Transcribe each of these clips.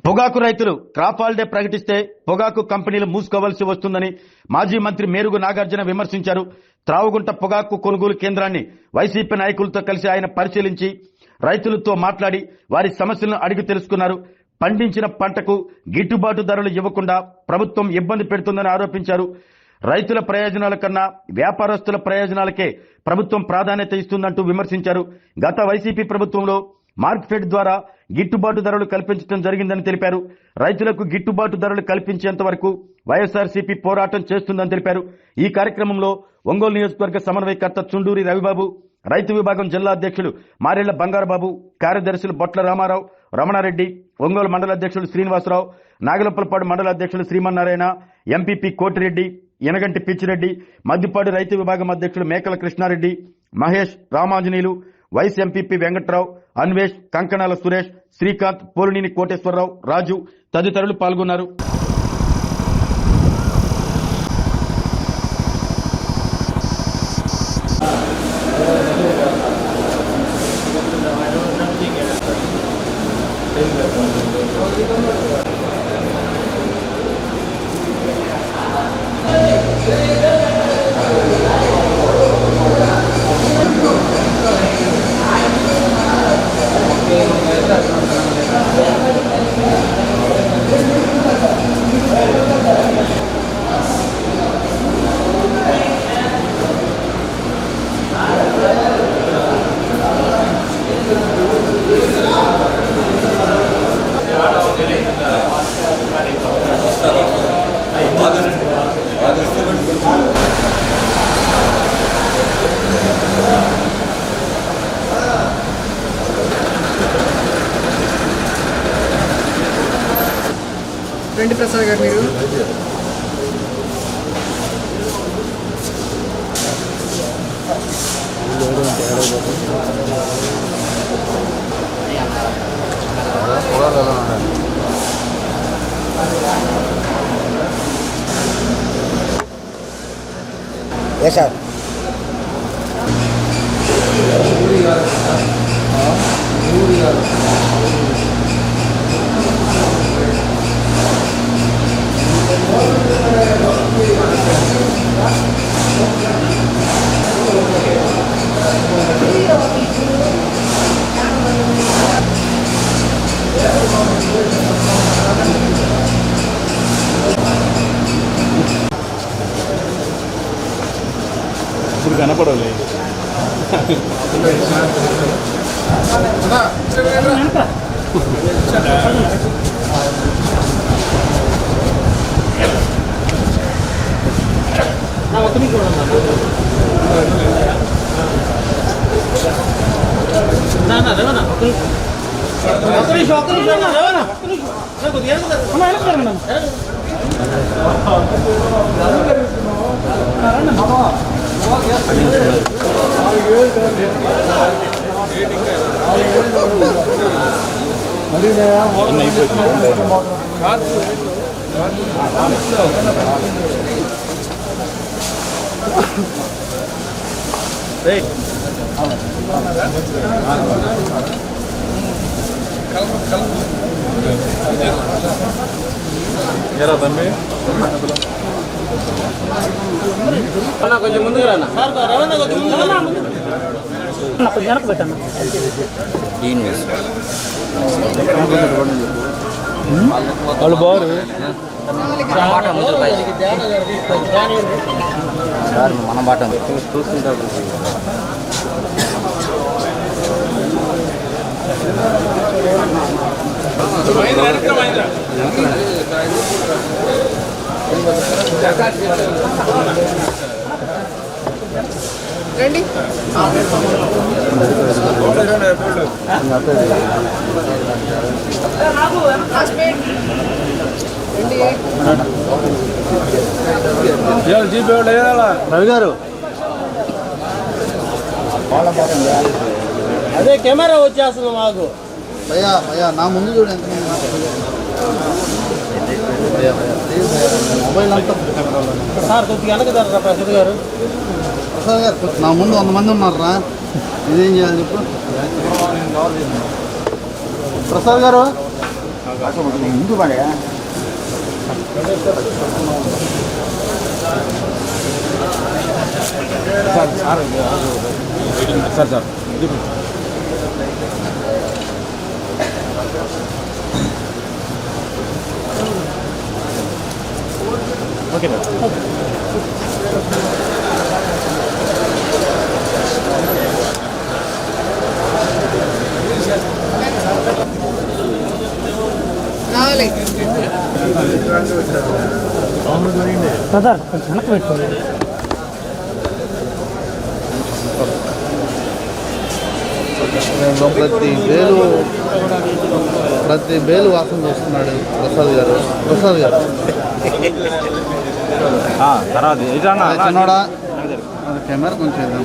పొగాకు రైతులు crop holiday ప్రకటిస్తే పొగాకు కంపెనీలు మూసుకోవాల్సి వస్తుందని మాజీ మంత్రి మేరుగు నాగార్జున విమర్శించారు. త్రావుగుంట పొగాకు కొనుగోలు కేంద్రాన్ని వైసీపీ నాయకులతో కలిసి ఆయన పరిశీలించి రైతులతో మాట్లాడి వారి సమస్యలను అడిగి తెలుసుకున్నారు. పండించిన పంటకు గిట్టుబాటు ధరలు ఇవ్వకుండా ప్రభుత్వం ఇబ్బంది పెడుతుందని ఆరోపించారు. రైతుల ప్రయోజనాల కన్నా వ్యాపారస్తుల ప్రయోజనాలకే ప్రభుత్వం ప్రాధాన్యత ఇస్తుందంటూ విమర్శించారు. గత వైసీపీ ప్రభుత్వంలో మార్కెట్ ద్వారా గిట్టుబాటు ధరలు కల్పించడం జరిగిందని తెలిపారు. రైతులకు గిట్టుబాటు ధరలు కల్పించేంత వరకు వైఎస్ఆర్సీపీ పోరాటం చేస్తుందని తెలిపారు. ఈ కార్యక్రమంలో ఒంగోలు నియోజకవర్గ సమన్వయకర్త చుండూరి రవిబాబు, రైతు విభాగం జిల్లా అధ్యక్షులు మారెళ్ల బంగారబాబు, కార్యదర్శులు బొట్ల రామారావు, రమణారెడ్డి, ఒంగోలు మండల అధ్యక్షులు శ్రీనివాసరావు, నాగలపలపాడు మండల అధ్యక్షులు శ్రీమన్నారాయణ, ఎంపీపీ కోటిరెడ్డి, యనగంటి పిచ్చిరెడ్డి, మద్దిపాడు రైతు విభాగం అధ్యక్షులు మేకల కృష్ణారెడ్డి, మహేష్, రామాంజనేయులు, వైస్ ఎంపీపీ వెంకట్రావు, అన్వేష్, కంకణాల సురేష్, శ్రీకాంత్, పోలినేని కోటేశ్వరరావు, రాజు తదితరులు పాల్గొన్నారు. రండి ప్రసాద్ గారు, మీరు సార్ ఇప్పుడు కనపడలే. కొంచెం ముందుకు రానా వెనక పెట్టాను. వాళ్ళు బారు మన బాట చూస్తుంటారు. రండి రవి గారు, అదే కెమెరా వచ్చేస్తుంది మాకు. అయ్యా అయ్యా నా ముందు చూడు ఎంతమంది మొబైల్ అంతా సార్ కొద్దిగా వెనకదరా ప్రసాద్ గారు. ప్రసాద్ గారు నా ముందు 100 మంది ఉన్నారా, ఇదేం చేయాలి చెప్పు. ప్రసాద్ గారు రావాలి బ్రదర్ కొంచెం వెనక్కి పెట్టుకోండి. ప్రతి బేలు వాసన చూస్తున్నాడు ప్రసాద్ గారు. చిన్నోడా కెమెరా కొంచెం ఇద్దాం.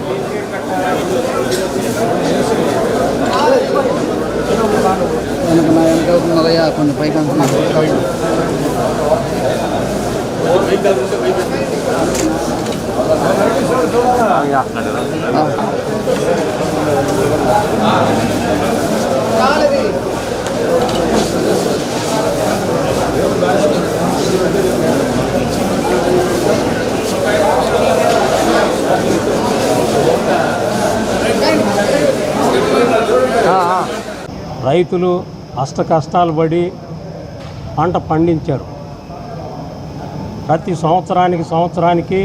వెనక అవుతున్నారయ్యా కొంచెం పైకి అంటున్నారు. రైతులు అష్ట కష్టాలు పడి పంట పండించారు. ప్రతి సంవత్సరానికి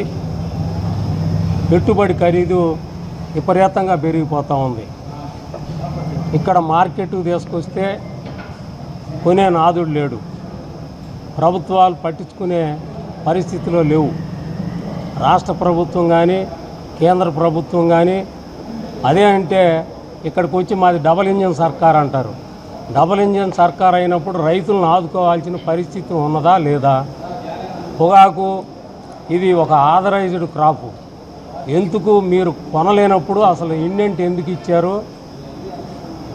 పెట్టుబడి ఖరీదు విపరీతంగా పెరిగిపోతూ ఉంది. ఇక్కడ మార్కెట్కు తీసుకొస్తే కొనే నాదుడు లేడు. ప్రభుత్వాలు పట్టించుకునే పరిస్థితిలో లేవు. రాష్ట్ర ప్రభుత్వం కానీ కేంద్ర ప్రభుత్వం కానీ అదే అంటే ఇక్కడికి వచ్చి మాది డబల్ ఇంజిన్ సర్కార్ అంటారు. డబల్ ఇంజిన్ సర్కార్ అయినప్పుడు రైతులను ఆదుకోవాల్సిన పరిస్థితి ఉన్నదా లేదా? పొగాకు ఇది ఒక ఆథరైజ్డ్ క్రాపు. ఎందుకు మీరు కొనలేనప్పుడు అసలు ఇండెంట్ ఎందుకు ఇచ్చారు?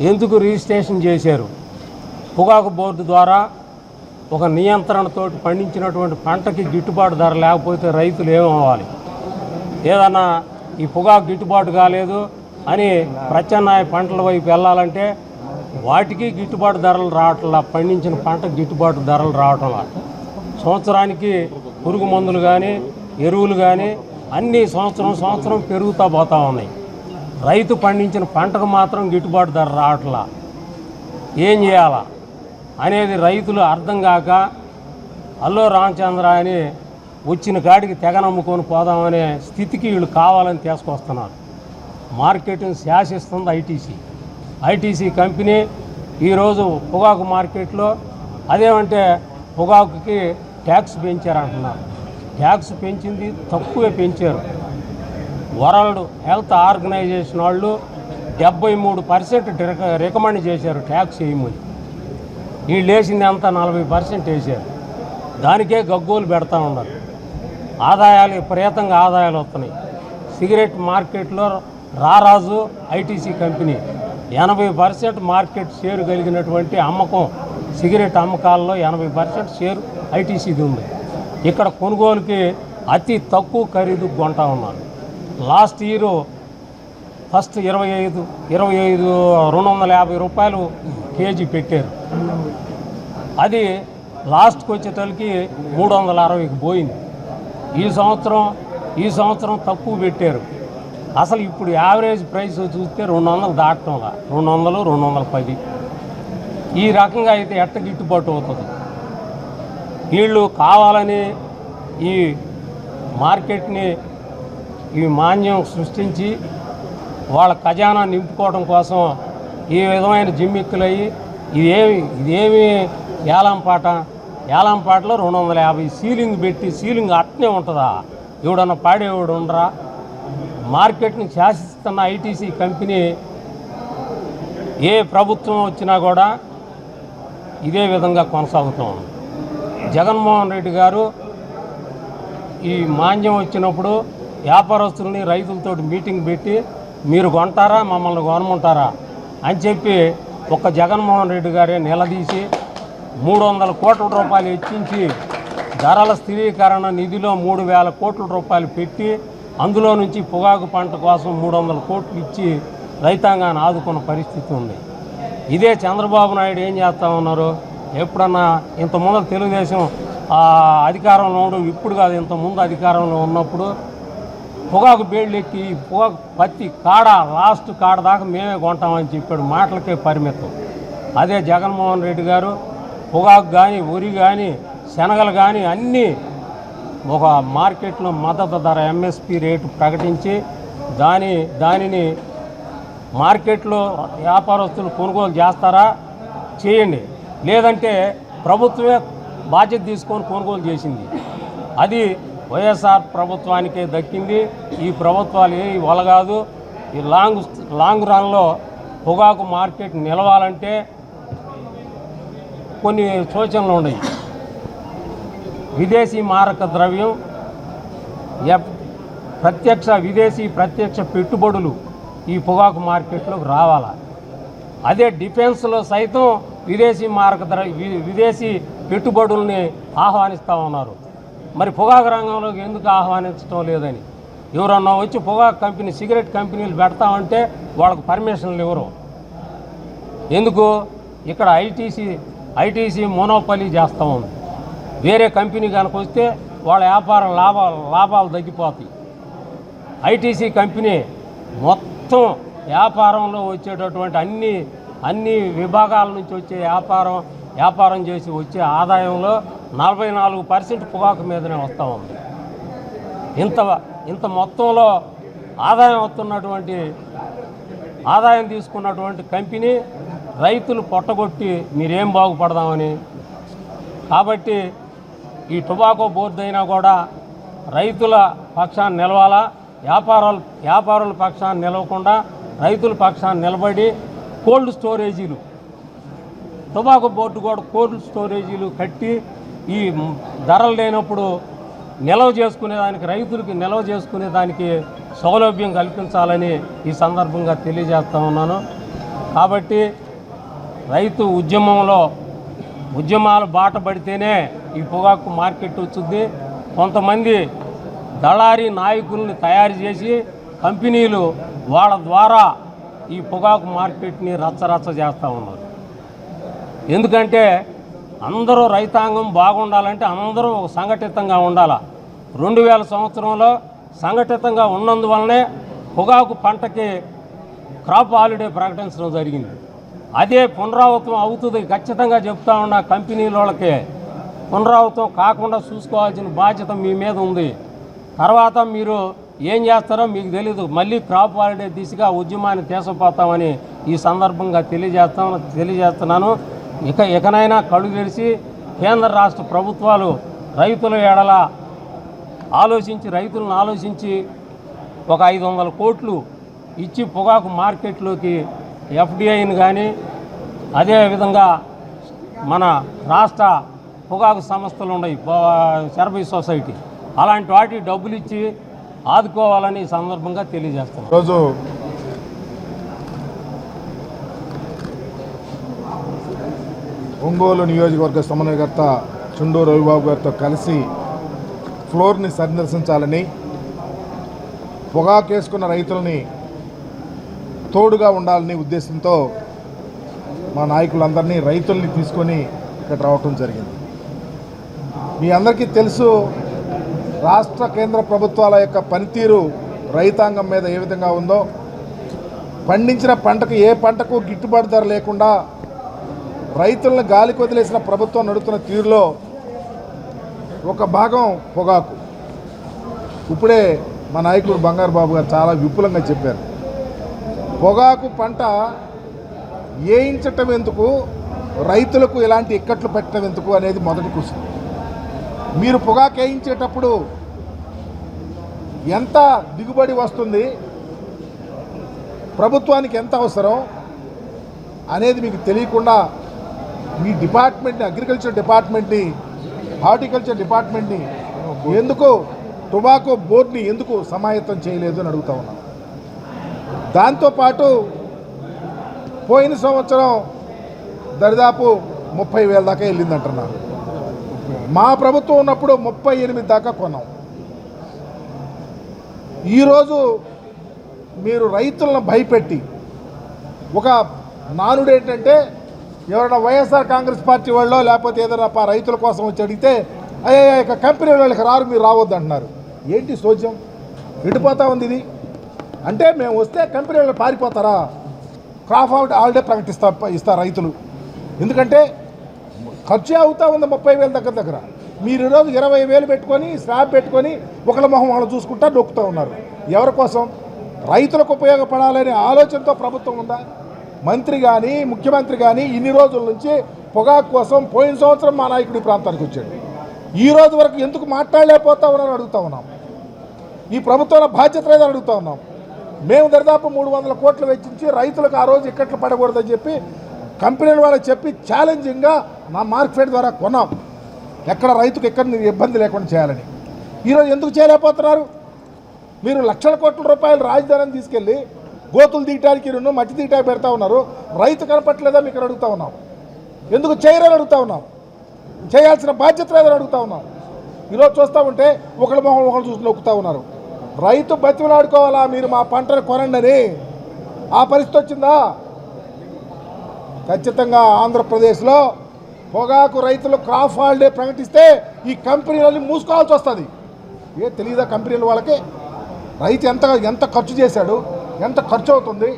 ఎందుకు రిజిస్ట్రేషన్ చేశారు? పొగాకు బోర్డు ద్వారా ఒక నియంత్రణతోటి పండించినటువంటి పంటకి గిట్టుబాటు ధర లేకపోతే రైతులు ఏమవ్వాలి? ఏదన్నా ఈ పొగాకు గిట్టుబాటు కాలేదు అని ప్రత్యామ్నాయ పంటల వైపు వెళ్ళాలంటే వాటికి గిట్టుబాటు ధరలు రావట్లా. పండించిన పంటకు గిట్టుబాటు ధరలు రావటంలా. సంవత్సరానికి పురుగు మందులు కానీ ఎరువులు కానీ అన్నీ సంవత్సరం పెరుగుతూ పోతూ ఉన్నాయి. రైతు పండించిన పంటకు మాత్రం గిట్టుబాటు ధర రావట్లా. ఏం చేయాలా అనేది రైతులు అర్థం కాక అల్లో రామచంద్ర అని వచ్చిన కాడికి తెగ నమ్ముకొని పోదామనే స్థితికి వీళ్ళు కావాలని తీసుకొస్తున్నారు. మార్కెట్ని శాసిస్తుంది ఐటీసీ కంపెనీ. ఈరోజు పొగాకు మార్కెట్లో అదేమంటే పొగాకుకి ట్యాక్స్ పెంచారంటున్నారు. ట్యాక్స్ పెంచింది తక్కువే పెంచారు. వరల్డ్ హెల్త్ ఆర్గనైజేషన్ వాళ్ళు 73% రికమెండ్ చేశారు ట్యాక్స్ వేయమని. వీళ్ళు వేసింది అంతా 40% వేసారు. దానికే గగ్గోలు పెడతా ఉన్నారు. ఆదాయాలు విపరీతంగా ఆదాయాలు వస్తున్నాయి. సిగరెట్ మార్కెట్లో రారాజు ఐటీసీ కంపెనీ 80% మార్కెట్ షేర్ కలిగినటువంటి అమ్మకం. సిగరెట్ అమ్మకాల్లో 80% షేర్ ఐటీసీది ఉంది. ఇక్కడ కొనుగోలుకి అతి తక్కువ ఖరీదు కొంటా ఉన్నారు. లాస్ట్ ఇయర్ ఫస్ట్ 250 రూపాయలు కేజీ పెట్టారు. అది లాస్ట్కి వచ్చేటోళ్ళకి 360కి పోయింది. ఈ సంవత్సరం తక్కువ పెట్టారు. అసలు ఇప్పుడు యావరేజ్ ప్రైస్ చూస్తే 200 దాటంలా. 200, 210 ఈ రకంగా అయితే ఎట్ట గిట్టుబాటు అవుతుంది? వీళ్ళు కావాలని ఈ మార్కెట్ని ఈ మాన్యం సృష్టించి వాళ్ళ ఖజానా నింపుకోవడం కోసం ఈ విధమైన జిమ్మిక్కులయ్యి ఇదేమి ఏలంపాటలో 250 సీలింగ్ పెట్టి సీలింగ్ అట్నే ఉంటుందా? ఎవడన్నా పాడేవాడు ఉండరా? మార్కెట్ని శాసిస్తున్న ఐటీసీ కంపెనీ ఏ ప్రభుత్వం వచ్చినా కూడా ఇదే విధంగా కొనసాగుతూ ఉంది. జగన్మోహన్ రెడ్డి గారు ఈ మాంద్యం వచ్చినప్పుడు వ్యాపారస్తుల్ని రైతులతో మీటింగ్ పెట్టి మీరు కొంటారా మమ్మల్ని కొనమంటారా అని చెప్పి ఒక్క జగన్మోహన్ రెడ్డి గారే నిలదీసి 300 కోట్ల రూపాయలు హెచ్చించి ధరల స్థిరీకరణ నిధిలో 3,000 కోట్ల రూపాయలు పెట్టి అందులో నుంచి పొగాకు పంట కోసం 300 కోట్లు ఇచ్చి రైతాంగాన్ని ఆదుకున్న పరిస్థితి ఉంది. ఇదే చంద్రబాబు నాయుడు ఏం చేస్తూ ఉన్నారు? ఎప్పుడన్నా ఇంతకుముందు తెలుగుదేశం అధికారంలో ఉండవు, ఇప్పుడు కాదు, ఇంతకుముందు అధికారంలో ఉన్నప్పుడు పొగాకు బేళ్ళు ఎక్కి పొగాకు పత్తి కాడ లాస్ట్ కాడ దాకా మేమే కొంటామని చెప్పాడు, మాటలకే పరిమితం. అదే జగన్మోహన్ రెడ్డి గారు పొగాకు కానీ వరి కానీ శనగలు కానీ అన్నీ ఒక మార్కెట్లో మద్దతు ధర ఎంఎస్పి రేటు ప్రకటించి దానిని మార్కెట్లో వ్యాపారస్తులు కొనుగోలు చేస్తారా చేయండి, లేదంటే ప్రభుత్వమే బాధ్యత తీసుకొని కొనుగోలు చేసింది. అది వైఎస్ఆర్ ప్రభుత్వానికే దక్కింది. ఈ ప్రభుత్వాలు ఏ వలగాదు. ఈ లాంగ్ రన్లో పొగాకు మార్కెట్ నిలవాలంటే కొన్ని సూచనలు ఉన్నాయి. విదేశీ మారక ద్రవ్యం, విదేశీ ప్రత్యక్ష పెట్టుబడులు ఈ పొగాకు మార్కెట్లోకి రావాలా. అదే డిఫెన్స్లో సైతం విదేశీ పెట్టుబడుల్ని ఆహ్వానిస్తూ ఉన్నారు. మరి పొగాకు రంగంలోకి ఎందుకు ఆహ్వానించడం లేదని ఎవరన్నా వచ్చి పొగాకు కంపెనీ సిగరెట్ కంపెనీలు పెడతామంటే వాళ్ళకు పర్మిషన్లు ఇవ్వరు. ఎందుకు? ఇక్కడ ఐటీసీ మోనోపలీ చేస్తూ ఉంది. వేరే కంపెనీ కనుక వస్తే వాళ్ళ వ్యాపారం లాభాలు తగ్గిపోతాయి. ఐటీసీ కంపెనీ మొత్తం వ్యాపారంలో వచ్చేటటువంటి అన్ని విభాగాల నుంచి వచ్చే వ్యాపారం చేసి వచ్చే ఆదాయంలో 44% పొగాకు మీదనే వస్తూ ఉంది. ఇంత మొత్తంలో ఆదాయం తీసుకున్నటువంటి కంపెనీ రైతులు పొట్టగొట్టి మీరేం బాగుపడదామని. కాబట్టి ఈ టొబాకో బోర్డు అయినా కూడా రైతుల పక్షాన్ని నిలవాలా, వ్యాపారుల పక్షాన్ని నిలవకుండా రైతుల పక్షాన్ని నిలబడి కోల్డ్ స్టోరేజీలు, టొబాకో బోర్డు కూడా కోల్డ్ స్టోరేజీలు కట్టి ఈ ధరలు లేనప్పుడు రైతులకి నిల్వ చేసుకునేదానికి సౌలభ్యం కల్పించాలని ఈ సందర్భంగా తెలియజేస్తా ఉన్నాను. కాబట్టి రైతు ఉద్యమాలు బాట పడితేనే ఈ పొగాకు మార్కెట్ వచ్చింది. కొంతమంది దళారీ నాయకుల్ని తయారు చేసి కంపెనీలు వాళ్ళ ద్వారా ఈ పొగాకు మార్కెట్ని రచ్చరచ్చ చేస్తూ ఉన్నారు. ఎందుకంటే అందరూ రైతాంగం బాగుండాలంటే అందరూ ఒక సంఘటితంగా ఉండాలి. 2000 సంవత్సరంలో సంఘటితంగా ఉన్నందువల్లనే పొగాకు పంటకి క్రాప్ హాలిడే ప్రకటించడం జరిగింది. అదే పునరావృతం అవుతుంది ఖచ్చితంగా చెప్తా ఉన్న కంపెనీల వాళ్ళకి పునరావృతం కాకుండా చూసుకోవాల్సిన బాధ్యత మీ మీద ఉంది. తర్వాత మీరు ఏం చేస్తారో మీకు తెలీదు. మళ్ళీ క్రాప్ హాలిడే దిశగా ఉద్యమాన్ని తీసుకుపోతామని ఈ సందర్భంగా తెలియజేస్తున్నాను. ఇకనైనా కళ్ళు తెరిచి కేంద్ర రాష్ట్ర ప్రభుత్వాలు రైతుల ఎడల రైతులను ఆలోచించి ఒక 500 కోట్లు ఇచ్చి పొగాకు మార్కెట్లోకి ఎఫ్డిఐని కానీ అదేవిధంగా మన రాష్ట్ర పొగాకు సంస్థలు ఉన్నాయి, సర్వీస్ సొసైటీ, అలాంటి వాటికి డబ్బులు ఇచ్చి ఆదుకోవాలని ఈ సందర్భంగా తెలియజేస్తాను. ఈరోజు ఒంగోలు నియోజకవర్గ సమన్వయకర్త చుండూరు రవిబాబు గారితో కలిసి ఫ్లోర్ని సందర్శించాలని, పొగాకు వేసుకున్న రైతులని తోడుగా ఉండాలని ఉద్దేశంతో మా నాయకులందరినీ రైతుల్ని తీసుకొని ఇక్కడ రావటం జరిగింది. మీ అందరికీ తెలుసు, రాష్ట్ర కేంద్ర ప్రభుత్వాల యొక్క పనితీరు రైతాంగం మీద ఏ విధంగా ఉందో. పండించిన పంటకు ఏ పంటకు గిట్టుబాటు ధర లేకుండా రైతులను గాలికి వదిలేసిన ప్రభుత్వం నడుతున్న తీరులో ఒక భాగం పొగాకు. ఇప్పుడే మా నాయకుడు బంగారు బాబు గారు చాలా విపులంగా చెప్పారు. పొగాకు పంట వేయించటం ఎందుకు, రైతులకు ఇలాంటి ఇక్కట్లు పెట్టడం ఎందుకు అనేది మొదటి క్వశ్చన్. మీరు పొగాకు వేయించేటప్పుడు ఎంత దిగుబడి వస్తుంది, ప్రభుత్వానికి ఎంత అవసరం అనేది మీకు తెలియకుండా మీ డిపార్ట్మెంట్ని, అగ్రికల్చర్ డిపార్ట్మెంట్ని, హార్టికల్చర్ డిపార్ట్మెంట్ని ఎందుకు, టొబాకో బోర్డుని ఎందుకు సమాయత్తం చేయలేదు అని అడుగుతా ఉన్నాను. దాంతోపాటు పోయిన సంవత్సరం దరిదాపు 30,000 దాకా వెళ్ళిందంటున్నారు. మా ప్రభుత్వం ఉన్నప్పుడు 38 దాకా కొన్నాం. ఈరోజు మీరు రైతులను భయపెట్టి, ఒక నానుడు ఏంటంటే ఎవరైనా వైఎస్ఆర్ కాంగ్రెస్ పార్టీ వాళ్ళు లేకపోతే ఏదైనా రైతుల కోసం వచ్చి అడిగితే అయ్యా ఇక కంపెనీ వాళ్ళకి రారు, మీరు రావద్దు అంటున్నారు. ఏంటి సోద్యం? విడిపోతా ఉంది ఇది. అంటే మేము వస్తే కంపెనీ వాళ్ళు పారిపోతారా? క్రాప్ హాలిడే ఇస్తారు రైతులు. ఎందుకంటే ఖర్చు అవుతా ఉంది 30,000 దగ్గర. మీరు ఈరోజు 20,000 పెట్టుకొని స్లాబ్ పెట్టుకొని ఒకళ్ళ మొహం వాళ్ళు చూసుకుంటా నొక్కుతూ ఉన్నారు. ఎవరి కోసం? రైతులకు ఉపయోగపడాలనే ఆలోచనతో ప్రభుత్వం ఉందా? మంత్రి కానీ ముఖ్యమంత్రి కానీ ఇన్ని రోజుల నుంచి పొగాకు కోసం పోయిన సంవత్సరం మా నాయకుడి ప్రాంతానికి వచ్చాడు. ఈ రోజు వరకు ఎందుకు మాట్లాడలేకపోతా ఉన్నారని అడుగుతా ఉన్నాం. ఈ ప్రభుత్వంలో బాధ్యత లేదని అడుగుతా ఉన్నాం. మేము దరిదాపు 300 కోట్లు వెచ్చించి రైతులకు ఆ రోజు ఇక్కట్లు పడకూడదని చెప్పి కంపెనీల వాళ్ళకి చెప్పి ఛాలెంజింగ్గా నా మార్కెట్ ద్వారా కొన్నాం. ఎక్కడ రైతుకు ఎక్కడ ఇబ్బంది లేకుండా చేయాలని. ఈరోజు ఎందుకు చేయలేకపోతున్నారు? మీరు లక్షల కోట్ల రూపాయలు రాజధానిని తీసుకెళ్ళి గోతులు తీయటానికి మట్టి తీయటానికి పెడతా ఉన్నారు. రైతు కనపట్లేదా మీకు అడుగుతా ఉన్నాం. ఎందుకు చేయరని అడుగుతా ఉన్నాం. చేయాల్సిన బాధ్యత లేదని అడుగుతా ఉన్నాం. ఈరోజు చూస్తూ ఉంటే ఒకళ్ళ మొహం ఒకళ్ళు చూసి నొక్కుతూ ఉన్నారు. రైతు బతిమలాడుకోవాలా, మీరు మా పంటను కొనండి అని. ఆ పరిస్థితి వచ్చిందా? ఖచ్చితంగా ఆంధ్రప్రదేశ్లో పొగాకు రైతులు క్రాప్ హాలిడే ప్రకటిస్తే ఈ కంపెనీలన్నీ మూసుకోవాల్సి వస్తుంది. తెలియదా కంపెనీల వాళ్ళకి? రైతు ఎంత ఖర్చు చేశాడు, ఎంత ఖర్చు అవుతుంది,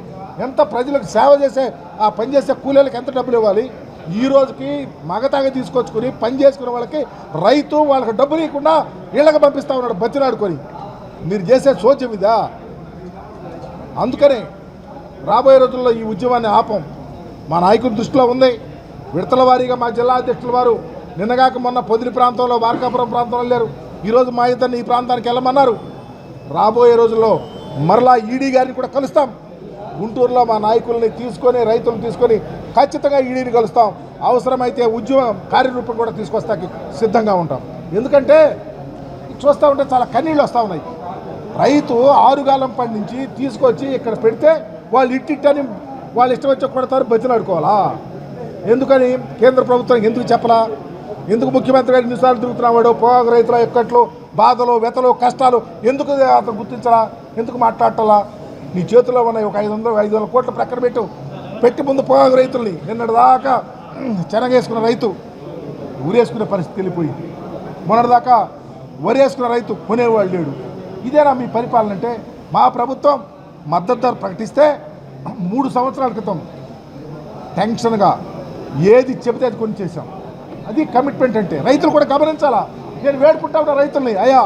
ఎంత ప్రజలకు సేవ చేసే ఆ పనిచేసే కూలీలకు ఎంత డబ్బులు ఇవ్వాలి? ఈ రోజుకి మగతాగా తీసుకొచ్చుకొని పని చేసుకునే వాళ్ళకి రైతు వాళ్ళకి డబ్బులు ఇవ్వకుండా ఇళ్ళకి పంపిస్తూ ఉన్నాడు బతిలాడుకొని. మీరు చేసే సోచం ఇదా? అందుకనే రాబోయే రోజుల్లో ఈ ఉద్యమాన్ని ఆపం. మా నాయకుడి దృష్టిలో ఉంది. విడతల వారీగా మా జిల్లా అధ్యక్షుల వారు నిన్నగాక మొన్న పొదిలి ప్రాంతంలో మార్కాపురం ప్రాంతంలో వెళ్ళారు. ఈరోజు మా ఇద్దరిని ఈ ప్రాంతానికి వెళ్ళమన్నారు. రాబోయే రోజుల్లో మరలా ఈడీ గారిని కూడా కలుస్తాం. గుంటూరులో మా నాయకుల్ని తీసుకొని రైతులను తీసుకొని ఖచ్చితంగా ఈడీని కలుస్తాం. అవసరమైతే ఉద్యమం కార్యరూపం కూడా తీసుకొస్తాకి సిద్ధంగా ఉంటాం. ఎందుకంటే చూస్తూ ఉంటే చాలా కన్నీళ్ళు వస్తూ ఉన్నాయి. రైతు ఆరుగాలం పండించి తీసుకొచ్చి ఇక్కడ పెడితే వాళ్ళు ఇట్టిట్టని వాళ్ళు ఇష్టం వచ్చి కొడతారు, బతిలాడుకోవాలా? ఎందుకని కేంద్ర ప్రభుత్వం ఎందుకు చెప్పలా? ఎందుకు ముఖ్యమంత్రి గారు ఎన్నిసార్లు తిరుగుతున్నావాడు? పొగాకు రైతుల ఎక్కట్లు, బాధలు, వ్యతలు, కష్టాలు ఎందుకు అతను గుర్తించరా? ఎందుకు మాట్లాడాలా? నీ చేతిలో ఉన్న ఒక 500 కోట్ల ప్రక్కన పెట్టి ముందు పొగాకు రైతుల్ని నిన్నటిదాకా చెనగేసుకున్న రైతు ఊరేసుకునే పరిస్థితి వెళ్ళిపోయింది. మొన్నటిదాకా వరేసుకున్న రైతు కొనేవాళ్ళు లేడు. ఇదేనా మీ పరిపాలన? అంటే మా ప్రభుత్వం మద్దతు ధర ప్రకటిస్తే 3 సంవత్సరాల క్రితం టెన్షన్గా ఏది చెబితే అది కొని చేశాం. అది కమిట్మెంట్ అంటే. రైతులు కూడా గమనించాలా. నేను వేడుకుంటా ఉన్నా రైతుల్ని, అయ్యా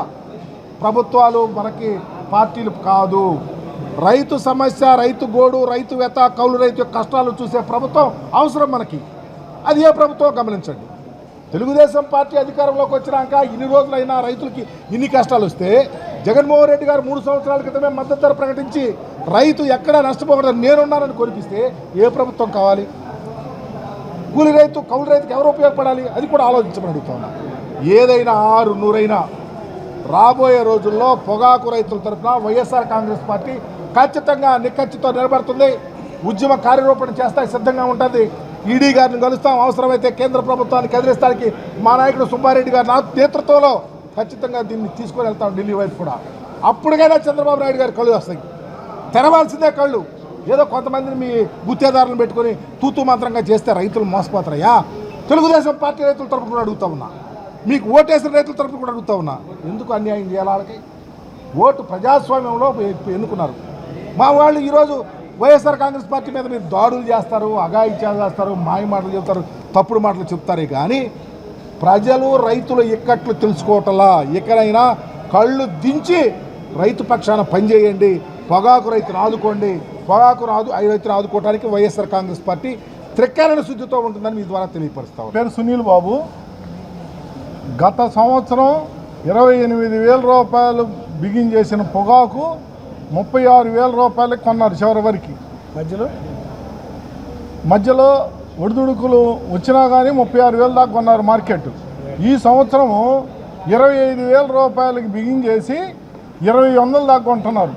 ప్రభుత్వాలు మనకి పార్టీలు కాదు. రైతు సమస్య, రైతు గోడు, రైతు వ్యత, కౌలు రైతు యొక్క కష్టాలు చూసే ప్రభుత్వం అవసరం మనకి. అది ఏ ప్రభుత్వం గమనించండి. తెలుగుదేశం పార్టీ అధికారంలోకి వచ్చినాక ఇన్ని రోజులైనా రైతులకి ఇన్ని కష్టాలు వస్తే జగన్మోహన్ రెడ్డి గారు 3 సంవత్సరాల క్రితమే మద్దతు ధర ప్రకటించి రైతు ఎక్కడా నష్టపోకూడదని నేనున్నానని కొనిపిస్తే ఏ ప్రభుత్వం కావాలి? కూలి రైతు, కౌలు రైతుకి ఎవరు ఉపయోగపడాలి? అది కూడా ఆలోచించమని అడుగుతున్నా. ఏదైనా 6-100 రాబోయే రోజుల్లో పొగాకు రైతుల తరఫున వైఎస్ఆర్ కాంగ్రెస్ పార్టీ ఖచ్చితంగా నిక్కచ్చితో నిలబడుతుంది. ఉద్యమ కార్యరూపణ చేస్తానికి సిద్ధంగా ఉంటుంది. ఈడీ గారిని కలుస్తాం. అవసరమైతే కేంద్ర ప్రభుత్వాన్ని కదిలిస్తానికి మా నాయకుడు సుబ్బారెడ్డి గారి నేతృత్వంలో ఖచ్చితంగా దీన్ని తీసుకొని వెళ్తాం ఢిల్లీ వైపు కూడా. అప్పుడుకైనా చంద్రబాబు నాయుడు గారి కళ్ళు వస్తాయి. తెరవాల్సిందే కళ్ళు. ఏదో కొంతమందిని మీ గుత్తేదారులను పెట్టుకొని తూతూ మంత్రంగా చేస్తే రైతులు మోసపోతారయ్యా. తెలుగుదేశం పార్టీ రైతుల తరఫున కూడా అడుగుతా ఉన్నా, మీకు ఓటేసిన రైతుల తరఫున కూడా అడుగుతా ఉన్నా, ఎందుకు అన్యాయం చేయాలి వాళ్ళకి? ఓటు ప్రజాస్వామ్యంలో ఎన్నుకున్నారు. మా వాళ్ళు ఈరోజు వైఎస్ఆర్ కాంగ్రెస్ పార్టీ మీద మీరు దాడులు చేస్తారు, అఘాయిత్యాలు చేస్తారు, మాయ మాటలు చెప్తారు, తప్పుడు మాటలు చెప్తారే కానీ ప్రజలు రైతుల ఇక్కట్లు తెలుసుకోవటంలా. ఎక్కడైనా కళ్ళు దించి రైతు పక్షాన పనిచేయండి. పొగాకు రైతును ఆదుకోండి. పొగాకు రైతును ఆదుకోవడానికి వైఎస్ఆర్ కాంగ్రెస్ పార్టీ త్రికరణ శుద్ధితో ఉంటుందని మీ ద్వారా తెలియపరుస్తాం. పేరు సునీల్ బాబు. గత సంవత్సరం 28,000 రూపాయలు బిగిన్ చేసిన పొగాకు 36,000 రూపాయలకి కొన్నారు చివరి వరకు. మధ్యలో ఒడిదుడుకులు వచ్చినా కానీ 36,000 దాకా కొన్నారు మార్కెట్. ఈ సంవత్సరము 25,000 రూపాయలకి బిగిన్ చేసి 2,100 దాకా కొంటున్నారు,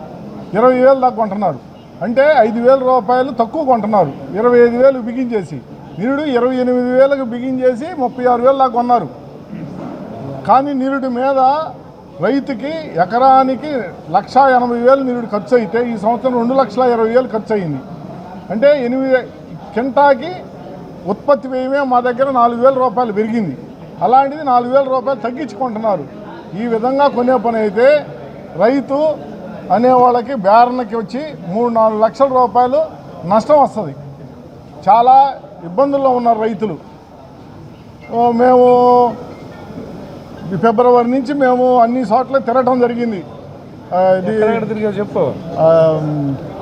20,000 దాకా కొంటున్నారు. అంటే 5,000 రూపాయలు తక్కువ కొంటున్నారు 25,000 బిగిన్ చేసి. నిరుడు 28,000కి బిగిన్ చేసి 36,000 దాకా కొన్నారు. కానీ నిరుడు మీద రైతుకి ఎకరానికి 1,80,000 నిరుడు ఖర్చు అయితే ఈ సంవత్సరం 2,20,000 ఖర్చు అయింది. అంటే 8 కింటాకి ఉత్పత్తి వ్యయమే మా దగ్గర 4,000 రూపాయలు పెరిగింది. అలాంటిది 4,000 రూపాయలు తగ్గించుకుంటున్నారు. ఈ విధంగా కొనే పని అయితే రైతు అనేవాళ్ళకి బేరన్నకి వచ్చి 3-4 లక్షల రూపాయలు నష్టం వస్తుంది. చాలా ఇబ్బందుల్లో ఉన్నారు రైతులు. మేము ఫిబ్రవరి నుంచి మేము అన్ని చోట్ల తిరగడం జరిగింది. చెప్పు.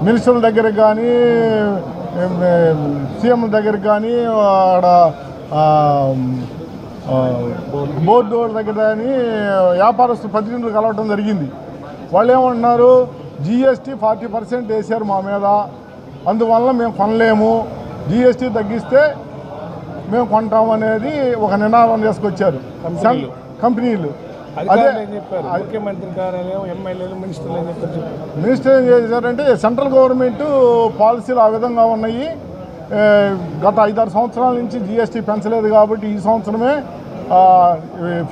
మినిస్టర్ల దగ్గరికి కానీ, సీఎం దగ్గరికి కానీ, ఆడ బోర్డు దగ్గర కానీ వ్యాపారస్తు ప్రతినిధులు కలవడం జరిగింది. వాళ్ళు ఏమంటున్నారు, GST 40% వేశారు మా మీద, అందువల్ల మేము కొనలేము, GST తగ్గిస్తే మేము కొంటాం అనేది ఒక నినాదం తీసుకొచ్చారు కంపెనీలు. అదే ముఖ్యమంత్రి కార్యాలయం, ఎమ్మెల్యేలు, మినిస్టర్లు ఏం చెప్పారు? మినిస్టర్ ఏం చేశారంటే సెంట్రల్ గవర్నమెంట్ పాలసీలు ఆ విధంగా ఉన్నాయి. గత 5-6 సంవత్సరాల నుంచి GST పెంచలేదు కాబట్టి ఈ సంవత్సరమే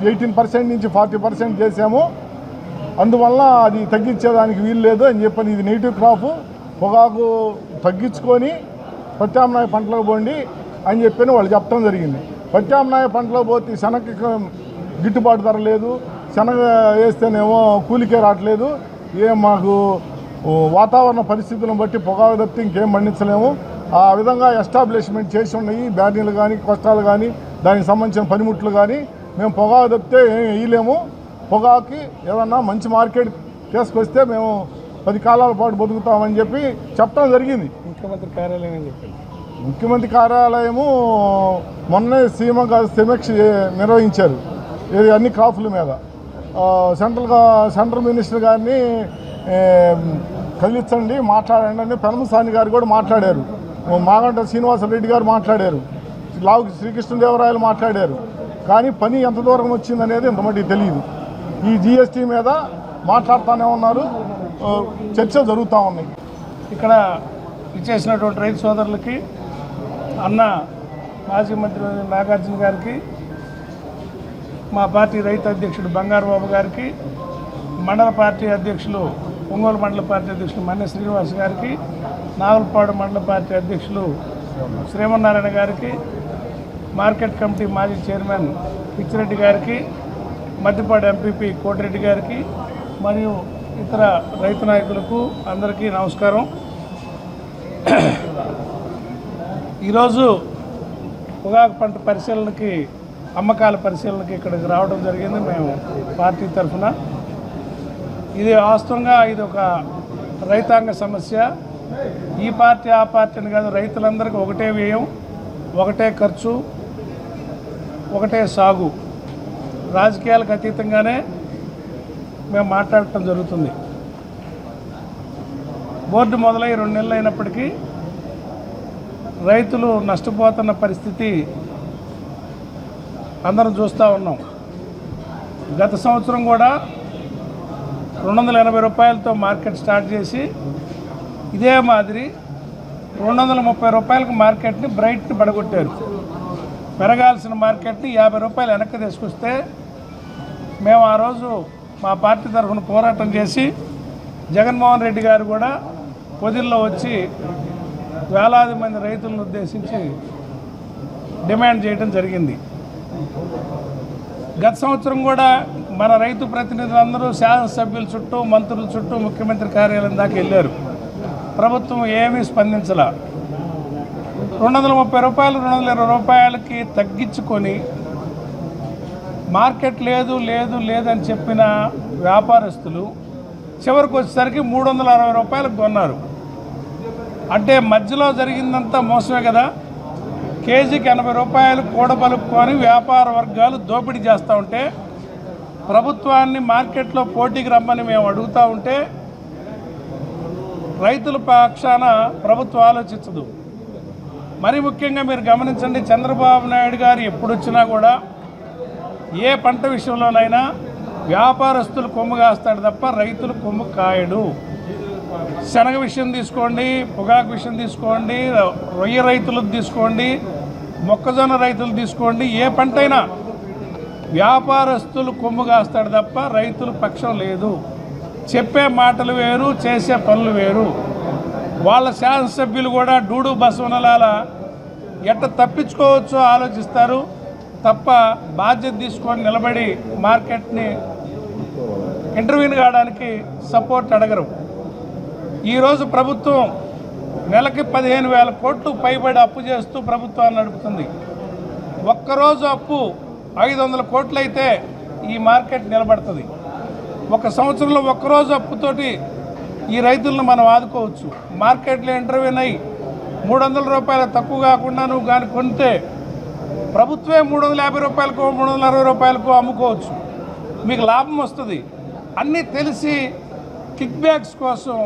18% నుంచి 40% చేసాము, అందువల్ల అది తగ్గించేదానికి వీలు లేదు అని చెప్పని, ఇది నెగిటివ్ క్రాప్, పొగాకు తగ్గించుకొని ప్రత్యామ్నాయ పంటలకు పోండి అని చెప్పని వాళ్ళు చెప్పడం జరిగింది. ప్రత్యామ్నాయ పంటలకు పోతే శనగకి గిట్టుబాటు ధర లేదు, శనగ వేస్తేనేమో కూలికే రావట్లేదు, మాకు వాతావరణ పరిస్థితులను బట్టి పొగాకు తప్పితే ఇంకేం పండించలేము. ఆ విధంగా ఎస్టాబ్లిష్మెంట్ చేసి ఉన్నాయి బ్యానీలు కానీ, కష్టాలు కానీ, దానికి సంబంధించిన పనిముట్లు కానీ. మేము పొగాకు తప్పితే ఏం వేయలేము, పొగాకి ఏదన్నా మంచి మార్కెట్ తీసుకొస్తే మేము 10 కాలాల పాటు బతుకుతామని చెప్పి చెప్పడం జరిగింది. ముఖ్యమంత్రి కార్యాలయం అని చెప్పారు. ముఖ్యమంత్రి కార్యాలయము మొన్నే సమీక్ష నిర్వహించారు ఇది అన్ని క్రాఫ్ల మీద. సెంట్రల్ మినిస్టర్ గారిని కలిగించండి, మాట్లాడండి అని పెనమసాని గారు కూడా మాట్లాడారు, మాగంట శ్రీనివాసరెడ్డి గారు మాట్లాడారు, లావు శ్రీకృష్ణదేవరాయలు మాట్లాడారు. కానీ పని ఎంత దూరం వచ్చిందనేది ఇంతమటికి తెలియదు. ఈ GST మీద మాట్లాడుతూనే ఉన్నారు, చర్చలు జరుగుతూ ఉన్నాయి. ఇక్కడ ఇచ్చేసినటువంటి రైతు సోదరులకి, అన్న మాజీ మంత్రి నాగార్జున గారికి, మా పార్టీ రైతు అధ్యక్షుడు బంగారు బాబు గారికి, మండల పార్టీ అధ్యక్షులు ఒంగోలు మండల పార్టీ అధ్యక్షులు మన్నె శ్రీనివాస్ గారికి, నాగులపాడు మండల పార్టీ అధ్యక్షులు శ్రీమన్నారాయణ గారికి, మార్కెట్ కమిటీ మాజీ చైర్మన్ పిచ్చిరెడ్డి గారికి, మద్దిపాడు ఎంపీపీ కోటిరెడ్డి గారికి మరియు ఇతర రైతు నాయకులకు అందరికీ నమస్కారం. ఈరోజు పొగాకు పంట పరిశీలనకి, అమ్మకాల పరిశీలనకి ఇక్కడికి రావడం జరిగింది మేము పార్టీ తరఫున. ఇది వాస్తవంగా ఇది ఒక రైతాంగ సమస్య. ఈ పార్టీ ఆ పార్టీ అని కాదు, రైతులందరికీ ఒకటే వ్యయం, ఒకటే ఖర్చు, ఒకటే సాగు. రాజకీయాలకు అతీతంగానే మేము మాట్లాడటం జరుగుతుంది. బోర్డు మొదలై 2 నెలలు అయినప్పటికీ రైతులు నష్టపోతున్న పరిస్థితి అందరం చూస్తూ ఉన్నాం. గత సంవత్సరం కూడా 280 రూపాయలతో మార్కెట్ స్టార్ట్ చేసి ఇదే మాదిరి 230 రూపాయలకు మార్కెట్ని బ్రైట్ని పడగొట్టారు. పెరగాల్సిన మార్కెట్ని 50 రూపాయలు వెనక్కి తీసుకొస్తే మేము ఆ రోజు మా పార్టీ తరఫున పోరాటం చేసి జగన్మోహన్ రెడ్డి గారు కూడా పొదిల్లో వచ్చి వేలాది మంది రైతులను ఉద్దేశించి డిమాండ్ చేయడం జరిగింది. గత సంవత్సరం కూడా మన రైతు ప్రతినిధులందరూ శాసనసభ్యుల చుట్టూ, మంత్రుల చుట్టూ, ముఖ్యమంత్రి కార్యాలయం దాకా వెళ్ళారు. ప్రభుత్వం ఏమీ స్పందించలా. 230 రూపాయలు 220 రూపాయలకి తగ్గించుకొని మార్కెట్ లేదు లేదు లేదని చెప్పిన వ్యాపారస్తులు చివరికి వచ్చేసరికి 360 రూపాయలకు కొన్నారు. అంటే మధ్యలో జరిగిందంతా మోసమే కదా. కేజీకి 80 రూపాయలు కూడబలుపుకొని వ్యాపార వర్గాలు దోపిడీ చేస్తూ ఉంటే, ప్రభుత్వాన్ని మార్కెట్లో పోటీకి రమ్మని మేము అడుగుతూ ఉంటే రైతుల పక్షాన ప్రభుత్వం ఆలోచించదు. మరి ముఖ్యంగా మీరు గమనించండి, చంద్రబాబు నాయుడు గారు ఎప్పుడు వచ్చినా కూడా ఏ పంట విషయంలోనైనా వ్యాపారస్తులు కొమ్ము కాస్తాడు తప్ప రైతులు కొమ్ము కాయడు. శనగ విషయం తీసుకోండి, పొగాకు విషయం తీసుకోండి, రొయ్య రైతులు తీసుకోండి, మొక్కజొన్న రైతులు తీసుకోండి, ఏ పంటైనా వ్యాపారస్తులు కొమ్ము కాస్తాడు తప్ప రైతుల పక్షం లేదు. చెప్పే మాటలు వేరు, చేసే పనులు వేరు. వాళ్ళ శాసనసభ్యులు కూడా డూడు బసవనలాల ఎట్ట తప్పించుకోవచ్చో ఆలోచిస్తారు తప్ప బాధ్యత తీసుకొని నిలబడి మార్కెట్ని ఇంటర్వ్యూని కావడానికి సపోర్ట్ అడగరు. ఈరోజు ప్రభుత్వం నెలకి 15,000 కోట్లు పైబడి అప్పు చేస్తూ ప్రభుత్వాన్ని నడుపుతుంది. ఒక్కరోజు అప్పు 500 కోట్లు అయితే ఈ మార్కెట్ నిలబడుతుంది. ఒక సంవత్సరంలో ఒక్కరోజు అప్పుతోటి ఈ రైతులను మనం ఆదుకోవచ్చు. మార్కెట్లో ఇంటర్వ్యూన్ అయ్యి 300 రూపాయలు తక్కువ కాకుండా నువ్వు కానీ కొంటే ప్రభుత్వమే 350 రూపాయలకో 360 రూపాయలకో అమ్ముకోవచ్చు, మీకు లాభం వస్తుంది. అన్నీ తెలిసి కిక్ బ్యాక్స్ కోసం,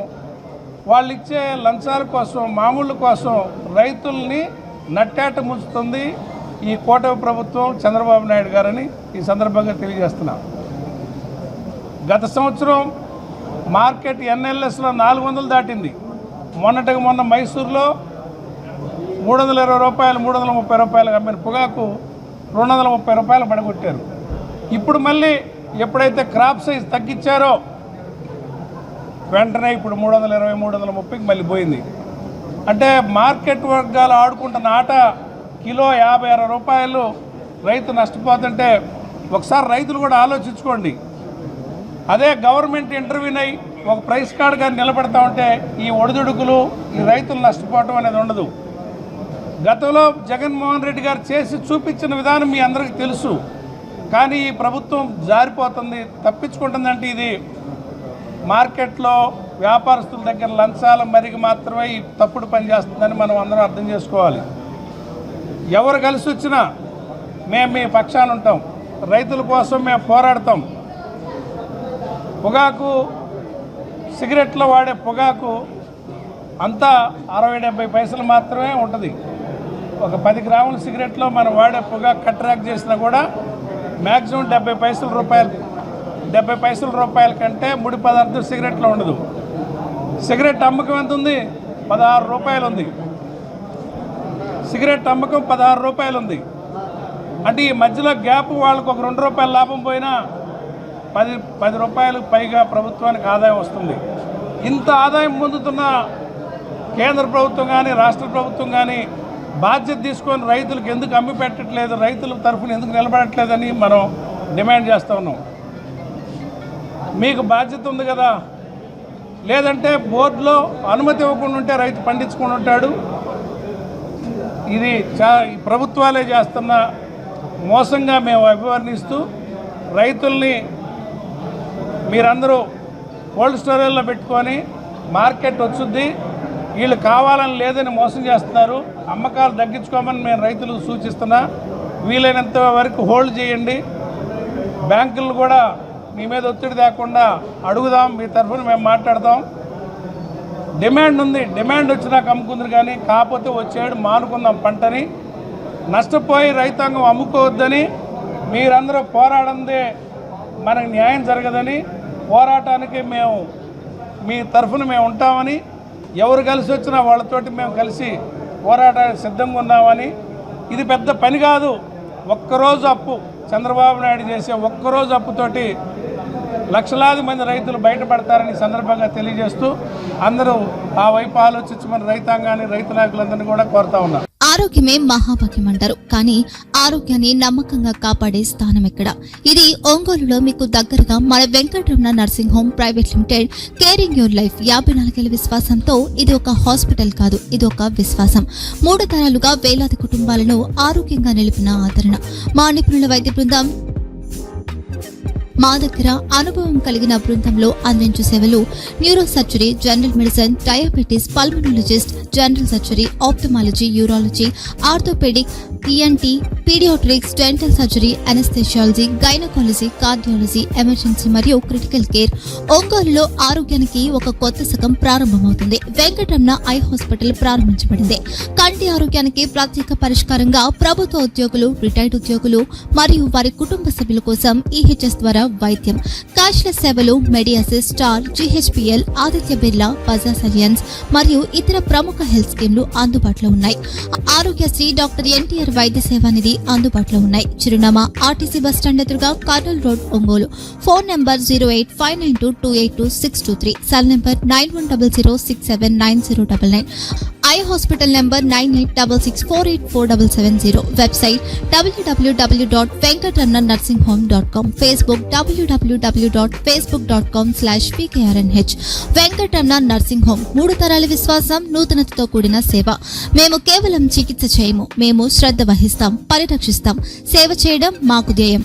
వాళ్ళు ఇచ్చే లంచాల కోసం, మామూళ్ళ కోసం రైతుల్ని నట్టేట ముంచుతుంది ఈ కూటమి ప్రభుత్వం, చంద్రబాబు నాయుడు గారని ఈ సందర్భంగా తెలియజేస్తున్నాం. గత సంవత్సరం మార్కెట్ ఎన్ఎల్ఎస్లో 400 దాటింది. మొన్నటికి మొన్న మైసూరులో 320 రూపాయలు 330 రూపాయలు అమ్మిన పొగాకు 230 రూపాయలు పడగొట్టారు. ఇప్పుడు మళ్ళీ ఎప్పుడైతే క్రాప్ సైజ్ తగ్గించారో వెంటనే ఇప్పుడు 320 330కి మళ్ళీ పోయింది. అంటే మార్కెట్ వర్గాలు ఆడుకుంటున్న ఆట కిలో 50-60 రూపాయలు రైతు నష్టపోతుంటే ఒకసారి రైతులు కూడా ఆలోచించుకోండి. అదే గవర్నమెంట్ ఇంటర్వ్యూని అయి ఒక ప్రైస్ కార్డు కానీ నిలబెడతా ఉంటే ఈ ఒడిదుడుకులు, ఈ రైతులు నష్టపోవటం అనేది ఉండదు. గతంలో జగన్మోహన్ రెడ్డి గారు చేసి చూపించిన విధానం మీ అందరికీ తెలుసు. కానీ ఈ ప్రభుత్వం జారిపోతుంది, తప్పించుకుంటుందంటే ఇది మార్కెట్లో వ్యాపారస్తుల దగ్గర లంచాల మరిగి మాత్రమే ఈ తప్పుడు పని చేస్తుందని మనం అందరం అర్థం చేసుకోవాలి. ఎవరు కలిసి వచ్చినా మేము మీ పక్షాన ఉంటాం, రైతుల కోసం మేము పోరాడతాం. పొగాకు, సిగరెట్లో వాడే పొగాకు అంతా 60-70 పైసలు మాత్రమే ఉంటుంది. ఒక 10 గ్రాముల సిగరెట్లో మనం వాడే పొగాకు కట్రాక్ చేసినా కూడా మ్యాక్సిమం 70 పైసల రూపాయల కంటే ముడి పదార్థం సిగరెట్లో ఉండదు. సిగరెట్ అమ్మకం ఎంత ఉంది? 16 రూపాయలు ఉంది. సిగరెట్ అమ్మకం 16 రూపాయలు ఉంది. అంటే ఈ మధ్యలో గ్యాప్ వాళ్ళకు ఒక 2 రూపాయల లాభం పోయినా 10 రూపాయలకు పైగా ప్రభుత్వానికి ఆదాయం వస్తుంది. ఇంత ఆదాయం పొందుతున్న కేంద్ర ప్రభుత్వం కానీ రాష్ట్ర ప్రభుత్వం కానీ బాధ్యత తీసుకొని రైతులకు ఎందుకు అమ్మి పెట్టట్లేదు, రైతుల తరఫున ఎందుకు నిలబడట్లేదని మనం డిమాండ్ చేస్తూ ఉన్నాం. మీకు బాధ్యత ఉంది కదా, లేదంటే బోర్డులో అనుమతి ఇవ్వకుండా ఉంటే రైతు పండించుకొని ఉంటాడు. ఇది ప్రభుత్వాలే చేస్తున్న మోసంగా మేము అభివర్ణిస్తూ రైతుల్ని మీరందరూ కోల్డ్ స్టోరేజ్లో పెట్టుకొని మార్కెట్ వచ్చుద్ది, వీళ్ళు కావాలని లేదని మోసం చేస్తున్నారు, అమ్మకాలు తగ్గించుకోమని మేము రైతులకు సూచిస్తున్నా. వీలైనంత వరకు హోల్డ్ చేయండి. బ్యాంకులు కూడా మీ మీద ఒత్తిడి లేకుండా అడుగుదాం, మీ తరఫున మేము మాట్లాడతాం. డిమాండ్ ఉంది, డిమాండ్ వచ్చినాక అమ్ముకుందరు, కానీ కాకపోతే వచ్చేడు మానుకుందాం పంటని. నష్టపోయి రైతాంగం అమ్ముకోవద్దని మీరందరూ పోరాడందే మనకు న్యాయం జరగదని, పోరాటానికి మేము మీ తరఫున మేము ఉంటామని, ఎవరు కలిసి వచ్చినా వాళ్ళతోటి మేము కలిసి పోరాటానికి సిద్ధంగా ఉన్నామని. ఇది పెద్ద పని కాదు. ఒక్కరోజు అప్పు, చంద్రబాబు నాయుడు చేసే ఒక్కరోజు అప్పుతోటి లక్షలాది మంది రైతులు బయటపడతారని సందర్భంగా తెలియజేస్తూ అందరూ ఆ వైపు ఆలోచించమని రైతాంగాన్ని, రైతు నాయకులందరినీ కూడా కోరుతా ఉన్నారు. ఆరోగ్యమే మహాభాగ్యం అంటారు, కానీ ఆరోగ్యాన్ని నమ్మకంగా కాపాడే స్థానం ఎక్కడ? ఇది ఒంగోలులో మీకు దగ్గరగా మన Venkataramana nursing home private limited. Caring your life 54 ఏళ్ల విశ్వాసంతో ఇది ఒక హాస్పిటల్ కాదు, ఇది ఒక విశ్వాసం. 3 తరాలుగా వేలాది కుటుంబాలను ఆరోగ్యంగా నిలిపిన ఆదరణ. మా నిపుణుల వైద్య బృందం మా దగ్గర అనుభవం కలిగిన బృందంలో అందించే సేవలు neuro surgery, general medicine, diabetes, pulmonologist, general surgery, ophthalmology, urology, orthopaedic, ENT, paediatrics, dental surgery, anaesthesiology, gynaecology, cardiology, emergency మరియు క్రిటికల్ కేర్. ఒంగోలులో ఆరోగ్యానికి ఒక కొత్త శకం ప్రారంభమవుతుంది. వెంకటరమణ ఐ హాస్పిటల్ ప్రారంభించబడింది. కంటి ఆరోగ్యానికి ప్రత్యేక పరిష్కారంగా ప్రభుత్వ ఉద్యోగులు, రిటైర్డ్ ఉద్యోగులు మరియు వారి కుటుంబ సభ్యుల కోసం ఈహెచ్ఎస్ ద్వారా వైద్యం. క్యాష్లెస్ సేవలు మెడియాసిస్, స్టార్, జీహెచ్పీఎల్, ఆదిత్య బిర్లా, బజాజ్ అలియన్స్ మరియు ఇతర ప్రముఖ హెల్త్ స్కీమ్లు అందుబాటులో ఉన్నాయి. ఆరోగ్యశ్రీ, డాక్టర్ ఎన్టీఆర్ వైద్య సేవా నిధి అందుబాటులో ఉన్నాయి. చిరునామా ఆర్టీసీ బస్టాండ్ ఎదురుగా, Kurnool road, Ongole. Phone number 08592282623, cell number 9100679099. Eye hospital number 9866484770. Website www.venkatramnanursing.com. Facebook www.facebook.com/pkrnh. Venkataramana nursing home, 3 తరాల విశ్వాసం, నూతనతతో కూడిన సేవ. మేము కేవలం చికిత్స చేయము, మేము శ్రద్ధ వహిస్తాం, పరిరక్షిస్తాం. సేవ చేయడం మాకు ధ్యేయం.